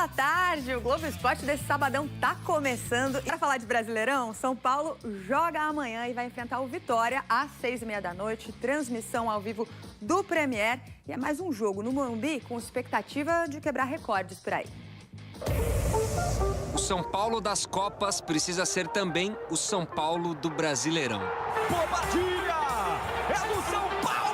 Boa tarde, o Globo Esporte desse sabadão tá começando. E para falar de Brasileirão, São Paulo joga amanhã e vai enfrentar o Vitória às 6h30 da noite. Transmissão ao vivo do Premier. E é mais um jogo no Morumbi com expectativa de quebrar recordes por aí. O São Paulo das Copas precisa ser também o São Paulo do Brasileirão. Bobadilha! É do São Paulo!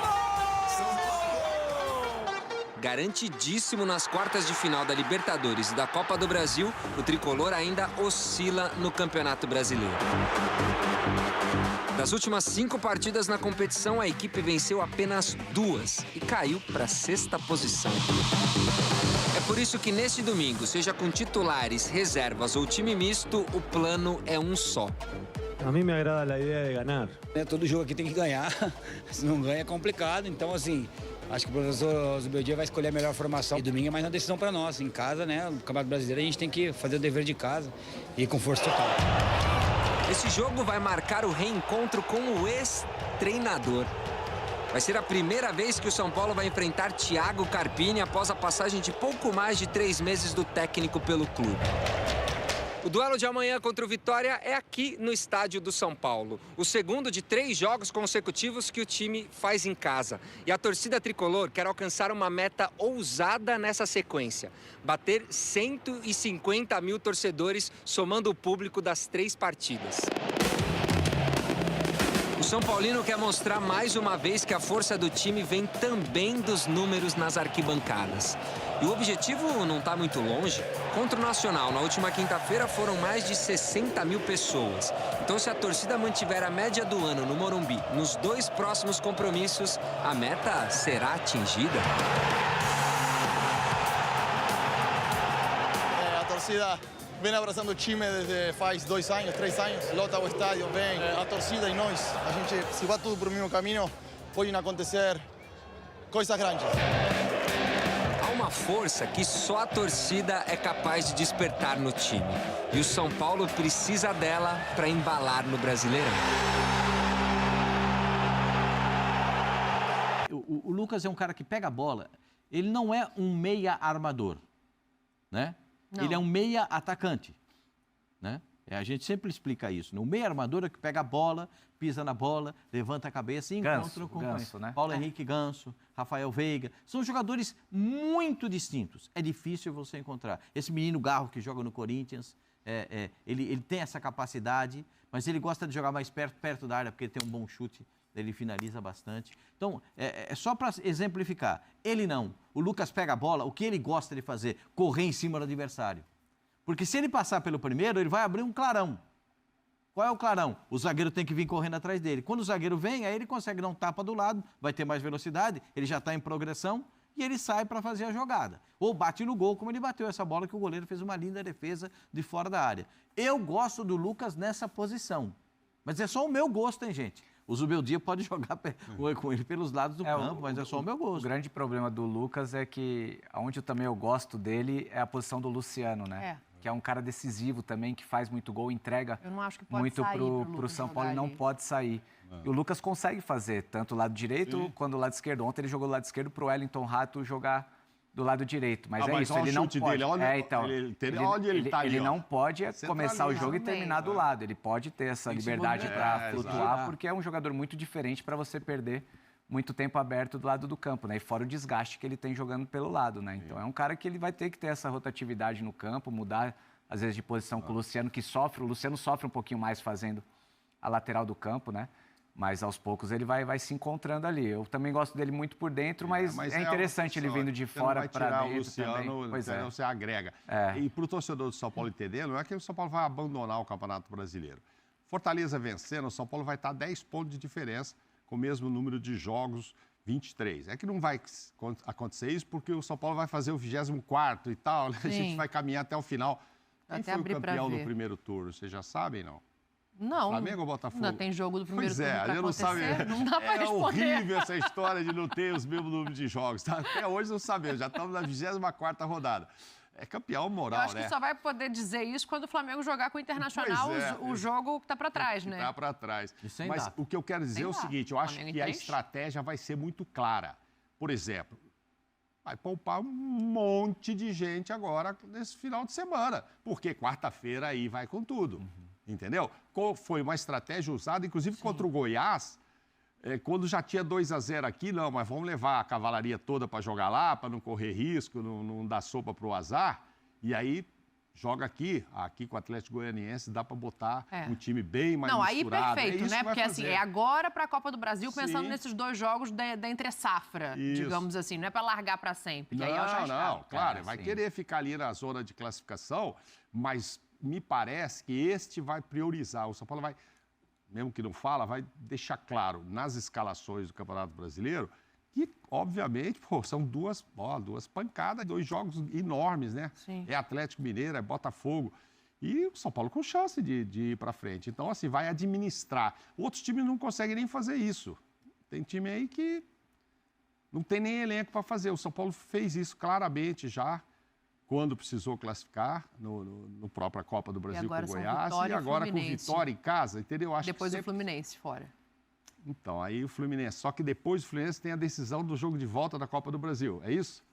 Garantidíssimo nas quartas de final da Libertadores e da Copa do Brasil, o tricolor ainda oscila no Campeonato Brasileiro. Das últimas 5 partidas na competição, a equipe venceu apenas 2 e caiu para a 6ª posição. É por isso que neste domingo, seja com titulares, reservas ou time misto, o plano é um só. A mim me agrada a ideia de ganhar. Todo jogo aqui tem que ganhar, se não ganha é complicado, então assim, acho que o professor Zubeldia vai escolher a melhor formação. E domingo é mais uma decisão para nós, em casa, né, no Campeonato Brasileiro a gente tem que fazer o dever de casa e ir com força total. Esse jogo vai marcar o reencontro com o ex-treinador. Vai ser a primeira vez que o São Paulo vai enfrentar Thiago Carpini após a passagem de pouco mais de 3 meses do técnico pelo clube. O duelo de amanhã contra o Vitória é aqui no estádio do São Paulo. O segundo de 3 jogos consecutivos que o time faz em casa. E a torcida tricolor quer alcançar uma meta ousada nessa sequência. Bater 150 mil torcedores, somando o público das 3 partidas. O São Paulino quer mostrar mais uma vez que a força do time vem também dos números nas arquibancadas. E o objetivo não está muito longe. Contra o Nacional, na última quinta-feira, foram mais de 60 mil pessoas. Então, se a torcida mantiver a média do ano no Morumbi, nos 2 próximos compromissos, a meta será atingida. A torcida vem abraçando o time desde faz 2 anos, 3 anos. Lota o estádio, vem a torcida e nós. A gente, se vai tudo para o mesmo caminho, podem acontecer coisas grandes. Há uma força que só a torcida é capaz de despertar no time. E o São Paulo precisa dela para embalar no Brasileirão. O Lucas é um cara que pega a bola. Ele não é um meia armador, né? Não. Ele é um meia atacante, né? A gente sempre explica isso. O meia armador é que pega a bola, pisa na bola, levanta a cabeça e encontra com Ganso, né? Paulo Henrique Ganso, Rafael Veiga. São jogadores muito distintos. É difícil você encontrar. Esse menino Garro que joga no Corinthians, ele tem essa capacidade, mas ele gosta de jogar mais perto da área porque ele tem um bom chute. Ele finaliza bastante. Então, é só para exemplificar. Ele não. O Lucas pega a bola, o que ele gosta de fazer? Correr em cima do adversário. Porque se ele passar pelo primeiro, ele vai abrir um clarão. Qual é o clarão? O zagueiro tem que vir correndo atrás dele. Quando o zagueiro vem, aí ele consegue dar um tapa do lado, vai ter mais velocidade, ele já está em progressão e ele sai para fazer a jogada. Ou bate no gol, como ele bateu essa bola que o goleiro fez uma linda defesa de fora da área. Eu gosto do Lucas nessa posição. Mas é só o meu gosto, hein, gente? O Zubeldia pode jogar com ele pelos lados do campo, mas é só o meu gosto. O grande problema do Lucas é que, onde também eu gosto dele, é a posição do Luciano, né? Que é um cara decisivo também, que faz muito gol, entrega muito pro São Paulo e não pode sair. E o Lucas consegue fazer, tanto o lado direito quanto o lado esquerdo. Ontem ele jogou do lado esquerdo pro Wellington Rato jogar do lado direito, mas isso, ele não pode. Ele não pode começar o jogo e terminar do lado. Ele pode ter essa liberdade para flutuar, porque é um jogador muito diferente para você perder muito tempo aberto do lado do campo, né? E fora o desgaste que ele tem jogando pelo lado, né? Então é um cara que ele vai ter que ter essa rotatividade no campo, mudar às vezes de posição com o Luciano, que sofre. O Luciano sofre um pouquinho mais fazendo a lateral do campo, né? Mas aos poucos ele vai se encontrando ali. Eu também gosto dele muito por dentro, mas é interessante ele vindo de fora para dentro. O Luciano, pois é. Você agrega. E para o torcedor do São Paulo entender, não é que o São Paulo vai abandonar o Campeonato Brasileiro. Fortaleza vencendo, o São Paulo vai estar 10 pontos de diferença, com o mesmo número de jogos, 23. É que não vai acontecer isso porque o São Paulo vai fazer o 24º e tal, né? A gente vai caminhar até o final. Quem foi o campeão no primeiro turno? Vocês já sabem, não? Não. Flamengo ou Botafogo? Não tem jogo do primeiro turno pra eu não sabe. Não dá pra responder. É horrível essa história de não ter os mesmos números de jogos. Tá? Até hoje não sabemos, já estamos na 24ª rodada. É campeão moral, né? Eu acho que só vai poder dizer isso quando o Flamengo jogar com o Internacional o jogo que tá para trás, né? Tá para trás. Mas o que eu quero dizer é o seguinte, eu acho que a estratégia vai ser muito clara. Por exemplo, vai poupar um monte de gente agora nesse final de semana, porque quarta-feira aí vai com tudo, entendeu? Foi uma estratégia usada, inclusive contra o Goiás, quando já tinha 2-0 aqui, não, mas vamos levar a cavalaria toda para jogar lá, para não correr risco, não dar sopa para o azar, e aí joga aqui com o Atlético Goianiense, dá para botar um time bem mais misturado. Aí perfeito, né? Porque assim, é agora para a Copa do Brasil, pensando nesses 2 jogos da entre-safra, digamos assim, não é para largar para sempre. Que aí claro, vai querer ficar ali na zona de classificação, mas me parece que este vai priorizar. O São Paulo vai, mesmo que não fala, vai deixar claro nas escalações do Campeonato Brasileiro que, obviamente, são duas pancadas, 2 jogos enormes, né? Sim. É Atlético Mineiro, é Botafogo. E o São Paulo com chance de ir para frente. Então, assim, vai administrar. Outros times não conseguem nem fazer isso. Tem time aí que não tem nem elenco para fazer. O São Paulo fez isso claramente já, quando precisou classificar no própria Copa do Brasil com o Goiás. E agora com Vitória em casa, entendeu? Depois o Fluminense fora. Então, aí o Fluminense. Só que depois do Fluminense tem a decisão do jogo de volta da Copa do Brasil. É isso?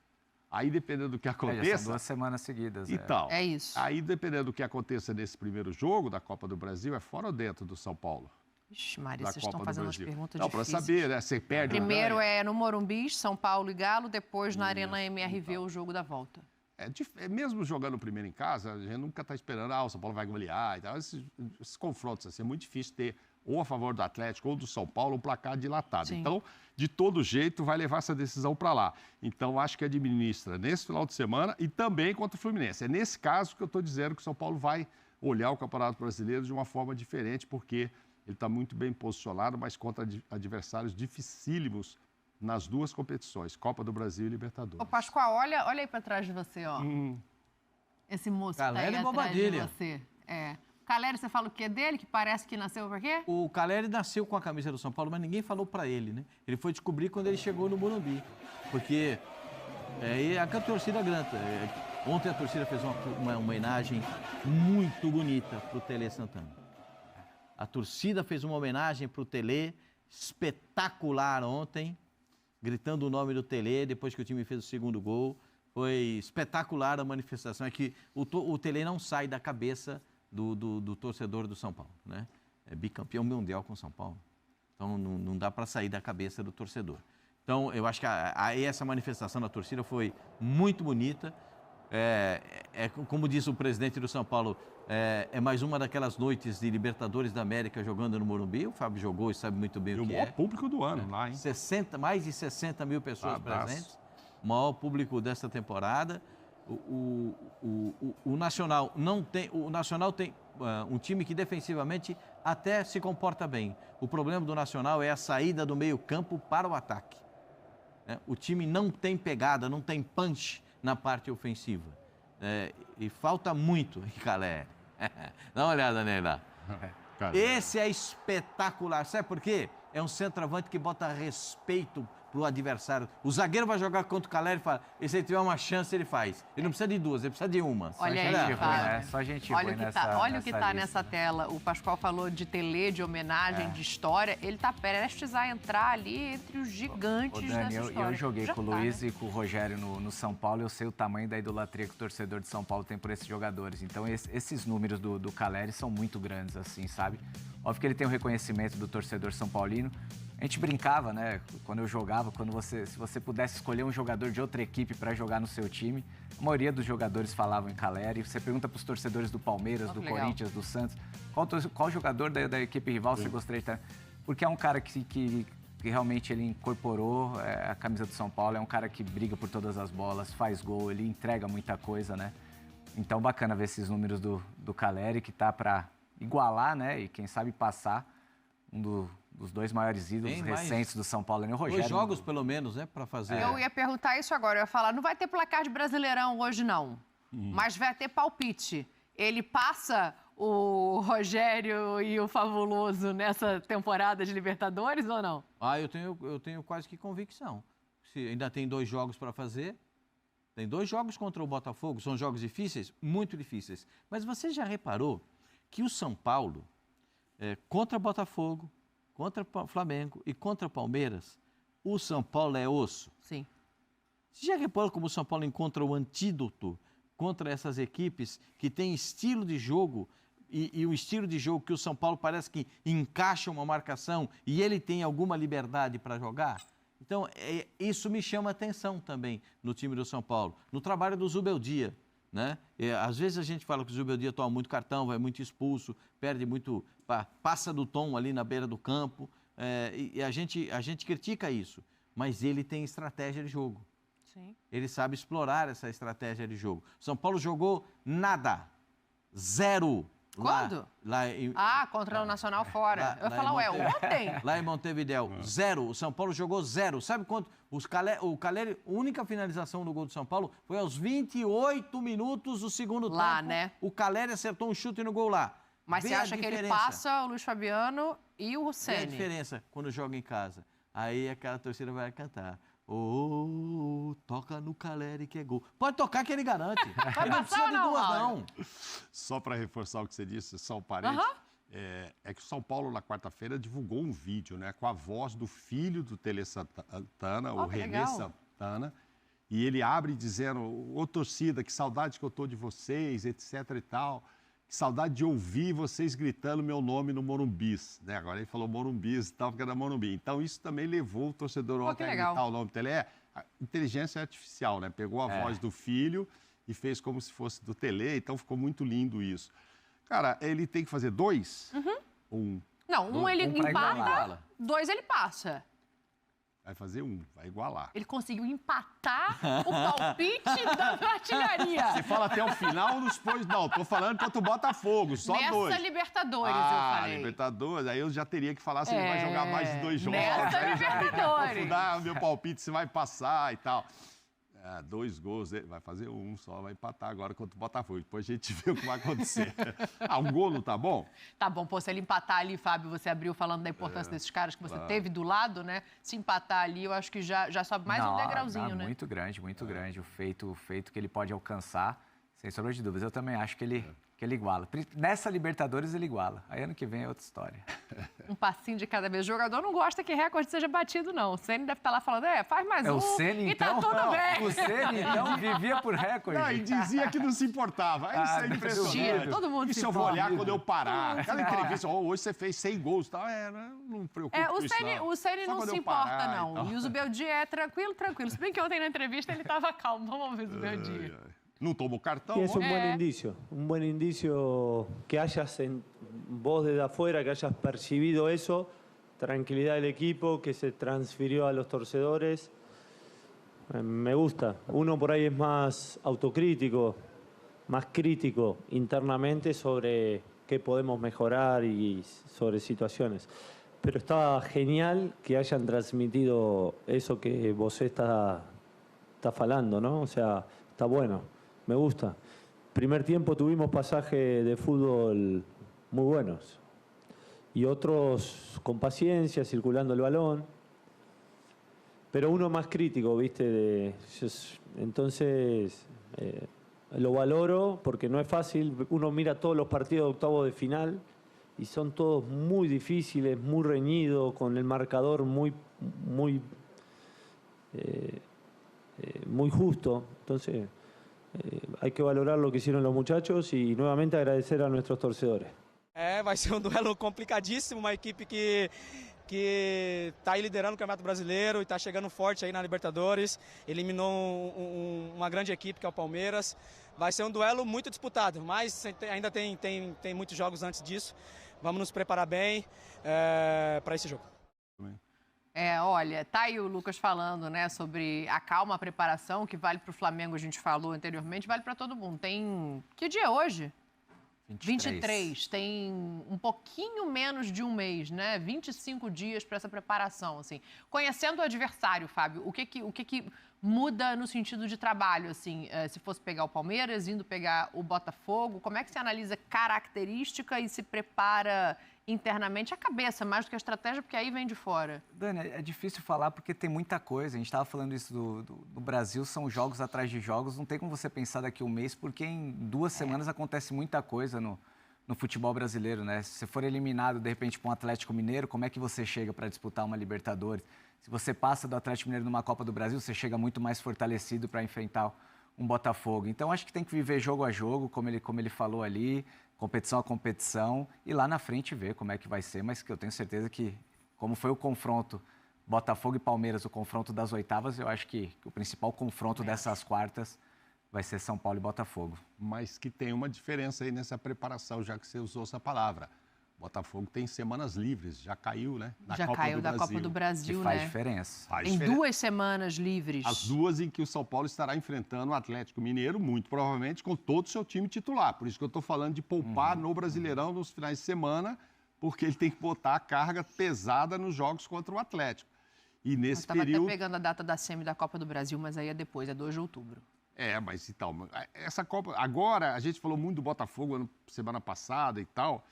Aí, dependendo do que aconteça... São 2 semanas seguidas. Então, é isso. Aí, dependendo do que aconteça nesse primeiro jogo da Copa do Brasil, é fora ou dentro do São Paulo? Ixi, Maria, vocês estão fazendo umas perguntas difíceis. Não, para saber, né? Você perde... Primeiro é no Morumbi, São Paulo e Galo, depois na Arena MRV, o jogo da volta. Mesmo jogando o primeiro em casa, a gente nunca está esperando, o São Paulo vai golear e tal. Esses confrontos, assim, é muito difícil ter, ou a favor do Atlético ou do São Paulo, um placar dilatado. Sim. Então, de todo jeito, vai levar essa decisão para lá. Então, acho que administra nesse final de semana e também contra o Fluminense. É nesse caso que eu estou dizendo que o São Paulo vai olhar o Campeonato Brasileiro de uma forma diferente, porque ele está muito bem posicionado, mas contra adversários dificílimos nas 2 competições, Copa do Brasil e Libertadores. Ô, Pascoal, olha aí para trás de você, ó. Esse moço Caleri que tá aí atrás de você. Caleri, você fala o quê dele? Que parece que nasceu por quê? O Caleri nasceu com a camisa do São Paulo, mas ninguém falou para ele, né? Ele foi descobrir quando ele chegou no Morumbi. Porque a torcida grande. Ontem a torcida fez uma homenagem muito bonita para o Tele Santana. A torcida fez uma homenagem para o Tele, espetacular ontem, gritando o nome do Tele depois que o time fez o 2º gol. Foi espetacular a manifestação. É que o Tele não sai da cabeça do torcedor do São Paulo, né? É bicampeão mundial com o São Paulo. Então não dá para sair da cabeça do torcedor. Então eu acho que essa manifestação da torcida foi muito bonita. Como disse o presidente do São Paulo, é mais uma daquelas noites de Libertadores da América jogando no Morumbi. O Fábio jogou e sabe muito bem o que é. O maior público do ano lá, hein? Mais de 60 mil pessoas presentes. O maior público desta temporada. O Nacional não tem... O Nacional tem um time que defensivamente até se comporta bem. O problema do Nacional é a saída do meio-campo para o ataque. O time não tem pegada, não tem punch na parte ofensiva. E falta muito, Caleri. Dá uma olhada nele lá. Esse é espetacular. Sabe por quê? É um centroavante que bota respeito pro adversário. O zagueiro vai jogar contra o Caleri e fala, e se ele tiver uma chance, ele faz. Ele não precisa de 2, ele precisa de uma. Olha aí, só gente olha o que está nessa tela. O Pascoal falou de Tele, de homenagem, de história. Ele está prestes a entrar ali entre os gigantes dessa história. Eu joguei com o Luiz e com o Rogério no São Paulo. Eu sei o tamanho da idolatria que o torcedor de São Paulo tem por esses jogadores. Então, esses números do Caleri são muito grandes, assim, sabe? Óbvio que ele tem o reconhecimento do torcedor são paulino. A gente brincava, né? Quando eu jogava, se você pudesse escolher um jogador de outra equipe para jogar no seu time, a maioria dos jogadores falavam em Caleri. Você pergunta para os torcedores do Palmeiras, do Corinthians, do Santos, qual jogador da equipe rival você gostaria de estar? Porque é um cara que realmente ele incorporou a camisa do São Paulo, é um cara que briga por todas as bolas, faz gol, ele entrega muita coisa, né? Então, bacana ver esses números do Caleri, que tá para igualar, né? E quem sabe passar dos 2 maiores ídolos recentes do São Paulo, né? O Rogério. 2 jogos, pelo menos, né? Para fazer. Eu ia perguntar isso agora. Eu ia falar, não vai ter placar de Brasileirão hoje, não. Mas vai ter palpite. Ele passa o Rogério e o Fabuloso nessa temporada de Libertadores ou não? Eu tenho quase que convicção. Se ainda tem 2 jogos para fazer. Tem 2 jogos contra o Botafogo. São jogos difíceis? Muito difíceis. Mas você já reparou que o São Paulo, contra Botafogo, contra Flamengo e contra Palmeiras, o São Paulo é osso. Sim. Você já reparou como o São Paulo encontra o antídoto contra essas equipes que têm estilo de jogo e o estilo de jogo que o São Paulo parece que encaixa uma marcação e ele tem alguma liberdade para jogar? Então, isso me chama a atenção também no time do São Paulo. No trabalho do Zubeldia, né? Às vezes a gente fala que o Zubeldia toma muito cartão, vai muito expulso, perde muito, passa do tom ali na beira do campo, e a gente critica isso, mas ele tem estratégia de jogo. Sim. Ele sabe explorar essa estratégia de jogo. São Paulo jogou nada, 0. Quando? Contra o Nacional fora. Eu ia falar, ontem? Lá em Montevidéu, 0. O São Paulo jogou 0. Sabe quanto? O Caleri, a única finalização do gol do São Paulo foi aos 28 minutos do segundo tempo. Lá, né? O Caleri acertou um chute no gol lá. Mas você acha que ele passa o Luiz Fabiano e o Ceni? Qual é a diferença quando joga em casa? Aí aquela torcida vai cantar. Toca no Caleri que é gol. Pode tocar que ele garante. Não precisa de duas, não. Só para reforçar o que você disse, só um parênteses. É que o São Paulo, na quarta-feira, divulgou um vídeo, né, com a voz do filho do Tele Santana, o René Santana. E ele abre dizendo, ô torcida, que saudade que eu tô de vocês, etc e tal. Que saudade de ouvir vocês gritando meu nome no Morumbis, né? Agora ele falou Morumbis e tal, porque era Morumbi. Então isso também levou o torcedor ontem a gritar o nome dele. A inteligência artificial, né? Pegou a voz do filho e fez como se fosse do Tele, então ficou muito lindo isso. Cara, ele tem que fazer 2? Não, ele empata, 2 ele passa. Vai fazer 1, vai igualar. Ele conseguiu empatar o palpite da artilharia. Você fala até o final nos depois. Não, tô falando contra o Botafogo, só 2. Nessa Libertadores, eu falei. Libertadores, aí eu já teria que falar se ele vai jogar mais de 2 jogos. Nessa Libertadores. Dar meu palpite se vai passar e tal. 2 gols, vai fazer 1 só, vai empatar agora contra o Botafogo. Depois a gente vê o que vai acontecer. Um gol não tá bom? Tá bom, pô, se ele empatar ali, Fábio, você abriu falando da importância desses caras que você teve do lado, né? Se empatar ali, eu acho que já sobe mais um degrauzinho, né? Muito grande, muito grande. O feito que ele pode alcançar, sem sombra de dúvidas. Eu também acho que ele iguala. Nessa Libertadores ele iguala. Aí ano que vem é outra história. Um passinho de cada vez. O jogador não gosta que recorde seja batido, não. O Ceni deve estar lá falando, faz mais um. O Ceni, então? Tá tudo bem. O Ceni, então, vivia por recorde. Não, e dizia que não se importava. Isso é impressionante. Todo mundo isso se eu vou olhar quando eu parar. Todo Aquela entrevista, hoje você fez 100 gols e tal. Não preocupa com isso, não. O Ceni não se importa, não. E o Zubeldia é tranquilo. Se bem que ontem na entrevista ele estava calmo. Vamos ver o Zubeldia. No tomó cartón. Y es un buen indicio que hayas vos desde afuera, que hayas percibido eso, tranquilidad del equipo, que se transfirió a los torcedores. Me gusta. Uno por ahí es más autocrítico, más crítico internamente sobre qué podemos mejorar y sobre situaciones. Pero está genial que hayan transmitido eso que vos está falando, ¿no? O sea, está bueno. Me gusta. Primer tiempo tuvimos pasajes de fútbol muy buenos y otros con paciencia, circulando el balón, pero uno más crítico, ¿viste? Entonces, lo valoro porque no es fácil. Uno mira todos los partidos de octavos de final y son todos muy difíciles, muy reñidos, con el marcador muy justo. Entonces, hay que valorar lo que hicieron los muchachos y nuevamente agradecer a nuestros torcedores. Vai ser duelo complicadíssimo, uma equipe que está aí liderando o Campeonato Brasileiro e está chegando forte aí na Libertadores, eliminou uma grande equipe que é o Palmeiras. Vai ser duelo muito disputado, mas ainda tem muitos jogos antes disso. Vamos nos preparar bem para esse jogo. Olha, tá aí o Lucas falando, né, sobre a calma, a preparação, que vale para o Flamengo, a gente falou anteriormente, vale para todo mundo. Tem... Que dia é hoje? 23. Tem um pouquinho menos de um mês, né? 25 dias para essa preparação, assim. Conhecendo o adversário, Fábio, o que muda no sentido de trabalho, assim? Se fosse pegar o Palmeiras, indo pegar o Botafogo, como é que você analisa característica e se prepara internamente a cabeça, mais do que a estratégia, porque aí vem de fora? Dani, é difícil falar porque tem muita coisa. A gente estava falando isso do Brasil, são jogos atrás de jogos. Não tem como você pensar daqui a um mês, porque em 2 semanas acontece muita coisa no futebol brasileiro, né? Se você for eliminado, de repente, para um Atlético Mineiro, como é que você chega para disputar uma Libertadores? Se você passa do Atlético Mineiro numa Copa do Brasil, você chega muito mais fortalecido para enfrentar um Botafogo. Então, acho que tem que viver jogo a jogo, como ele falou ali, competição a competição, e lá na frente ver como é que vai ser, mas que eu tenho certeza que, como foi o confronto Botafogo e Palmeiras, o confronto das oitavas, eu acho que o principal confronto dessas quartas vai ser São Paulo e Botafogo. Mas que tem uma diferença aí nessa preparação, já que você usou essa palavra. Botafogo tem semanas livres, já caiu, né? Já caiu da Copa do Brasil, que né? Faz diferença. Tem 2 semanas livres. As 2 em que o São Paulo estará enfrentando o Atlético Mineiro, muito provavelmente com todo o seu time titular. Por isso que eu estou falando de poupar no Brasileirão nos finais de semana, porque ele tem que botar a carga pesada nos jogos contra o Atlético. E nesse período... Eu estava até pegando a data da semi da Copa do Brasil, mas aí é depois, é 2 de outubro. Mas então, essa Copa... Agora, a gente falou muito do Botafogo semana passada e tal...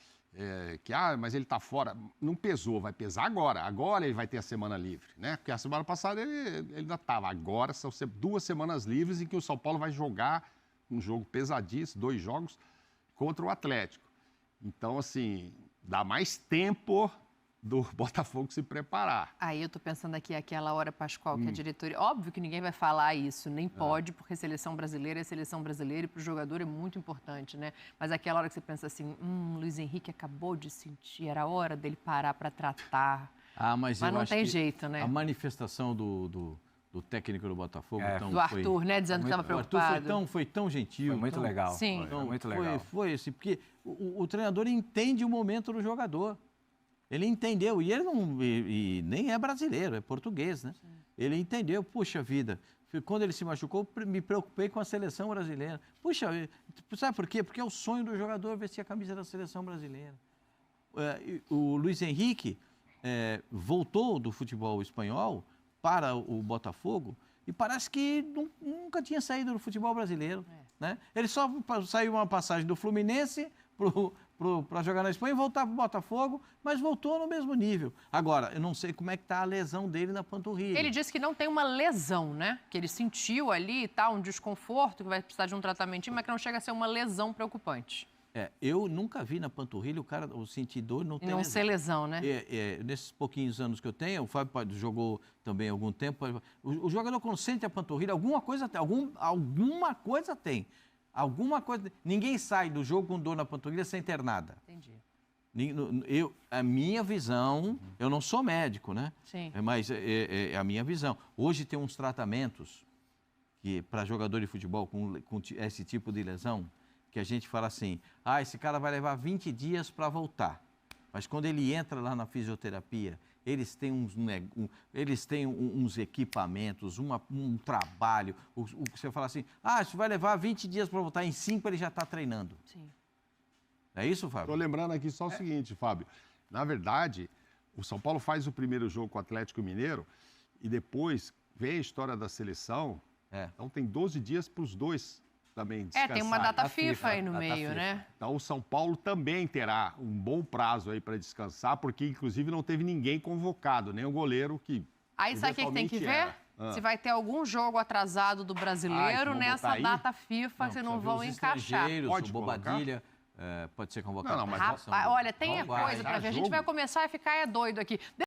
mas ele está fora. Não pesou, vai pesar agora. Agora ele vai ter a semana livre, né? Porque a semana passada ele ainda estava. Agora são 2 semanas livres em que o São Paulo vai jogar um jogo pesadíssimo, 2 jogos, contra o Atlético. Então, assim, dá mais tempo do Botafogo se preparar. Aí eu tô pensando aqui, aquela hora, Pascoal, que a diretoria... Óbvio que ninguém vai falar isso, nem pode, porque seleção brasileira é seleção brasileira e para o jogador é muito importante, né? Mas aquela hora que você pensa assim, Luiz Henrique acabou de sentir, era hora dele parar para tratar. Mas não tem jeito, né? A manifestação do técnico do Botafogo... do Arthur, né? Dizendo que estava preocupado. O Arthur foi tão gentil. Foi muito legal. Sim. Foi muito legal. Foi assim, porque o treinador entende o momento do jogador. Ele entendeu, e ele não, e nem é brasileiro, é português, né? Sim. Ele entendeu, puxa vida, quando ele se machucou, me preocupei com a seleção brasileira. Puxa, sabe por quê? Porque é o sonho do jogador vestir a camisa da seleção brasileira. O Luiz Henrique voltou do futebol espanhol para o Botafogo e parece que nunca tinha saído do futebol brasileiro. Né? Ele só saiu uma passagem do Fluminense para jogar na Espanha e voltar para o Botafogo, mas voltou no mesmo nível. Agora, eu não sei como é que está a lesão dele na panturrilha. Ele disse que não tem uma lesão, né? Que ele sentiu ali e tal, um desconforto, que vai precisar de um tratamento, mas que não chega a ser uma lesão preocupante. Eu nunca vi na panturrilha o sentir dor, não tem lesão. Ser lesão, né? Nesses pouquinhos anos que eu tenho, o Fábio jogou também há algum tempo, o jogador quando sente a panturrilha, alguma coisa tem. Alguma coisa. Ninguém sai do jogo com dor na panturrilha sem ter nada. Entendi. A minha visão, eu não sou médico, né? Sim. Mas é a minha visão. Hoje tem uns tratamentos que para jogador de futebol com esse tipo de lesão, que a gente fala assim, esse cara vai levar 20 dias para voltar. Mas quando ele entra lá na fisioterapia, eles têm uns equipamentos, um trabalho. Você fala assim, isso vai levar 20 dias para voltar, em 5 ele já está treinando. Sim. É isso, Fábio? Estou lembrando aqui só o seguinte, Fábio. Na verdade, o São Paulo faz o primeiro jogo com o Atlético Mineiro e depois vem a história da seleção. Então tem 12 dias para os dois também descansar. Tem uma data FIFA aí no meio, né? Então o São Paulo também terá um bom prazo aí para descansar, porque inclusive não teve ninguém convocado, nem o goleiro que... Aí sabe o que tem que ver? Se vai ter algum jogo atrasado do brasileiro nessa data FIFA, se não vão encaixar. Pode Bobadilha, pode ser convocado. Olha, tem coisa para ver. A gente vai começar a ficar doido aqui.